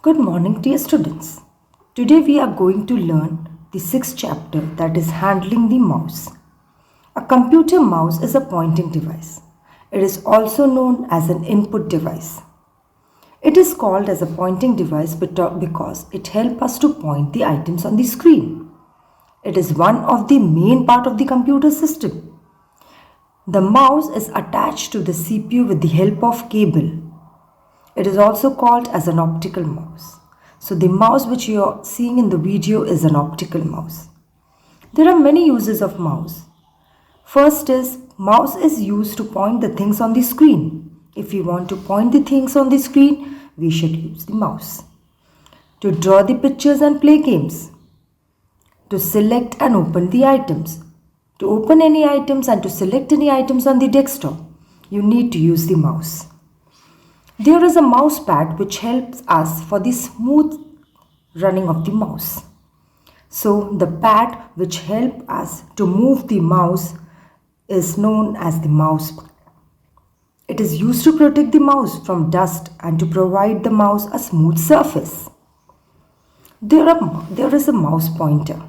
Good morning, dear students. Today we are going to learn the sixth chapter, that is handling the mouse. A computer mouse is a pointing device. It is also known as an input device. It is called as a pointing device because it helps us to point the items on the screen. It is one of the main part of the computer system. The mouse is attached to the CPU with the help of cable. It is also called as an optical mouse. So the mouse which you are seeing in the video is an optical mouse. There are many uses of mouse. First is, mouse is used to point the things on the screen. If we want to point the things on the screen, we should use the mouse. To draw the pictures and play games. To select and open the items. To open any items and to select any items on the desktop, you need to use the mouse. There is a mouse pad which helps us for the smooth running of the mouse. So the pad which helps us to move the mouse is known as the mouse pad. It is used to protect the mouse from dust and to provide the mouse a smooth surface. There is a mouse pointer.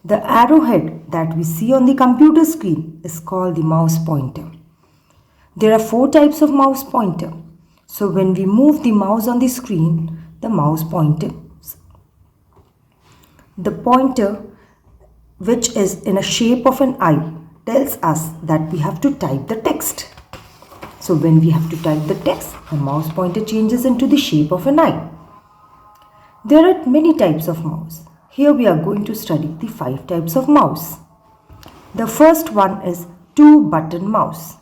The arrowhead that we see on the computer screen is called the mouse pointer. There are 4 types of mouse pointer. So when we move the mouse on the screen, the mouse pointer, the pointer which is in a shape of an eye tells us that we have to type the text. So when we have to type the text, the mouse pointer changes into the shape of an eye. There are many types of mouse. Here we are going to study the 5 types of mouse. The first one is 2-button mouse.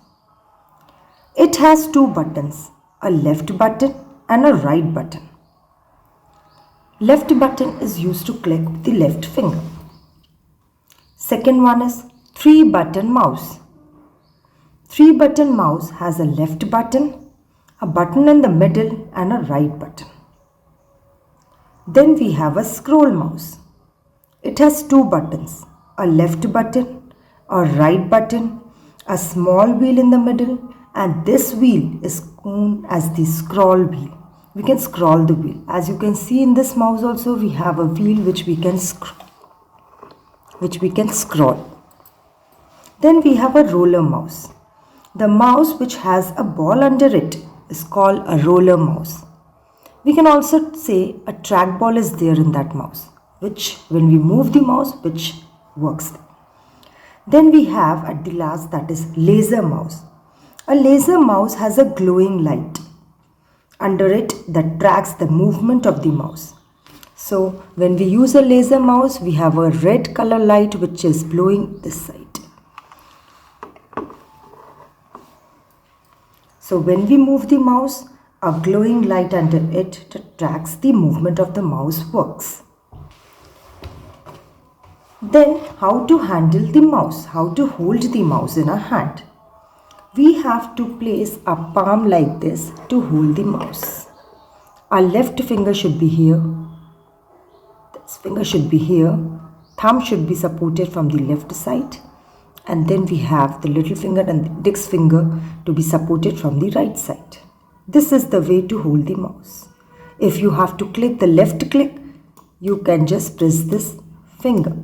It has 2 buttons. A left button and a right button. Left button is used to click with the left finger. Second one is 3-button mouse. 3-button mouse has a left button, a button in the middle and a right button. Then we have a scroll mouse. It has 2 buttons, a left button, a right button, a small wheel in the middle, and this wheel is known as the scroll wheel. We can scroll the wheel. As you can see in this mouse also, we have a wheel which we can scroll. Then we have a roller mouse. The mouse which has a ball under it is called a roller mouse. We can also say a trackball is there in that mouse, which when we move the mouse, which works. Then we have at the last, that is laser mouse. A laser mouse has a glowing light under it that tracks the movement of the mouse. So when we use a laser mouse, we have a red color light which is glowing this side. So when we move the mouse, a glowing light under it that tracks the movement of the mouse works. Then how to handle the mouse, how to hold the mouse in our hand. We have to place a palm like this to hold the mouse. Our left finger should be here. This finger should be here. Thumb should be supported from the left side. And then we have the little finger and the index finger to be supported from the right side. This is the way to hold the mouse. If you have to click the left click, you can just press this finger.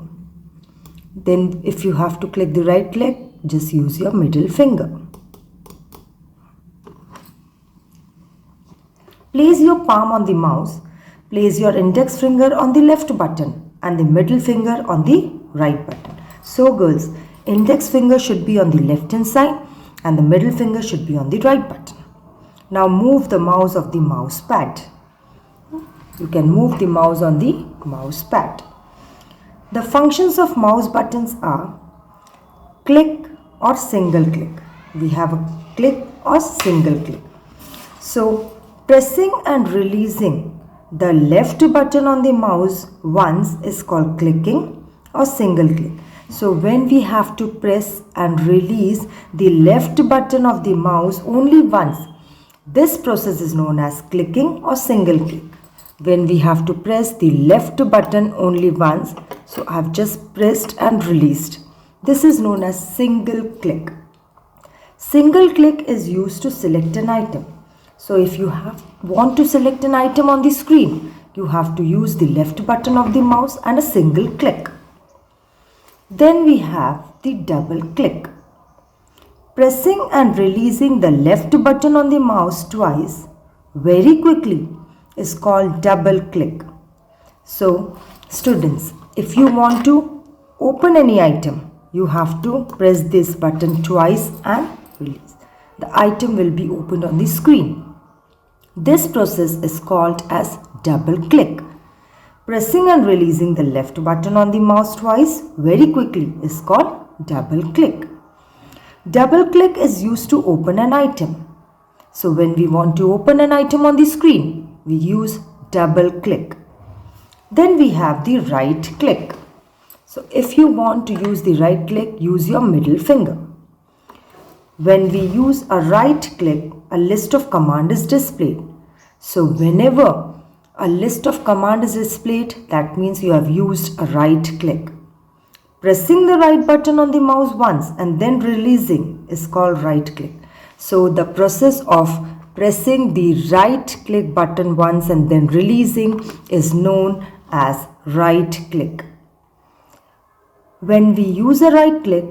Then if you have to click the right click, just use your middle finger. Place your palm on the mouse, place your index finger on the left button and the middle finger on the right button. So girls, index finger should be on the left hand side and the middle finger should be on the right button. Now move the mouse of the mouse pad. You can move the mouse on the mouse pad. The functions of mouse buttons are click or single click. We have a click or single click. So pressing and releasing the left button on the mouse once is called clicking or single click. So when we have to press and release the left button of the mouse only once, this process is known as clicking or single click. When we have to press the left button only once, so I have just pressed and released. This is known as single click. Single click is used to select an item. So if you have want to select an item on the screen, you have to use the left button of the mouse and a single click. Then we have the double click. Pressing and releasing the left button on the mouse twice very quickly is called double click. So, students, if you want to open any item, you have to press this button twice and release. The item will be opened on the screen. This process is called as double click. Pressing and releasing the left button on the mouse twice very quickly is called double click. Double click is used to open an item. So when we want to open an item on the screen, we use double click. Then we have the right click. So if you want to use the right click, use your middle finger. When we use a right click, a list of commands is displayed. So whenever a list of commands is displayed, that means you have used a right click. Pressing the right button on the mouse once and then releasing is called right click. So the process of pressing the right click button once and then releasing is known as right click. When we use a right click,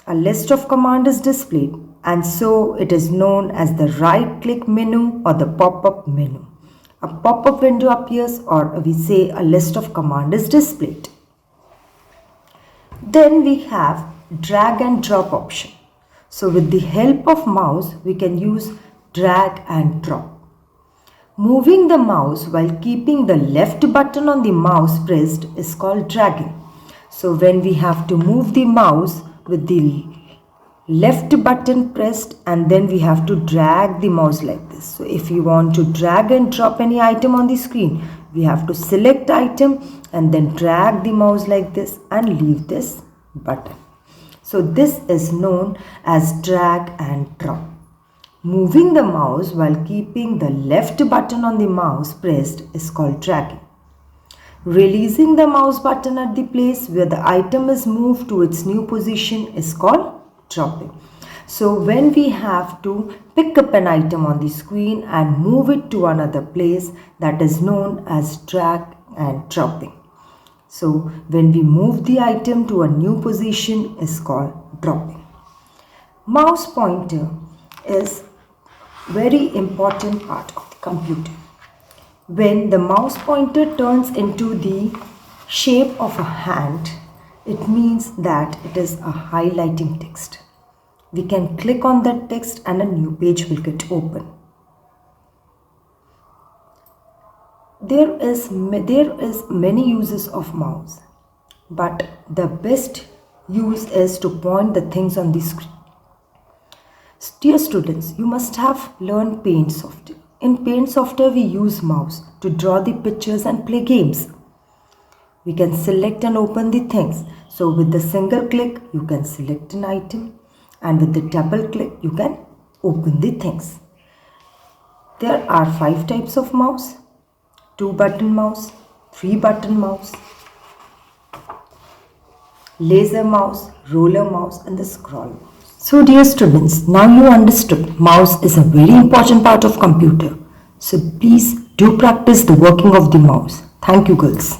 a list of commands is displayed, and so it is known as the right click menu or the pop-up menu. A pop-up window appears, or we say a list of commands is displayed. Then we have drag and drop option. So with the help of mouse, we can use drag and drop. Moving the mouse while keeping the left button on the mouse pressed is called dragging. So when we have to move the mouse with the left button pressed and then we have to drag the mouse like this. So if you want to drag and drop any item on the screen, we have to select item and then drag the mouse like this and leave this button. So this is known as drag and drop. Moving the mouse while keeping the left button on the mouse pressed is called dragging. Releasing the mouse button at the place where the item is moved to its new position is called dropping. So when we have to pick up an item on the screen and move it to another place, that is known as drag and dropping. So when we move the item to a new position is called dropping. Mouse pointer is very important part of the computer. When the mouse pointer turns into the shape of a hand, it means that it is a highlighting text. We can click on that text and a new page will get open. There is many uses of mouse, but the best use is to point the things on the screen. Dear students, you must have learned Paint software. In Paint software, we use mouse to draw the pictures and play games. We can select and open the things. So with the single click, you can select an item, and with the double click, you can open the things. There are 5 types of mouse: 2-button mouse, 3-button mouse, laser mouse, roller mouse, and the scroll mouse. So dear students, now you understood mouse is a very important part of computer. So please do practice the working of the mouse. Thank you, girls.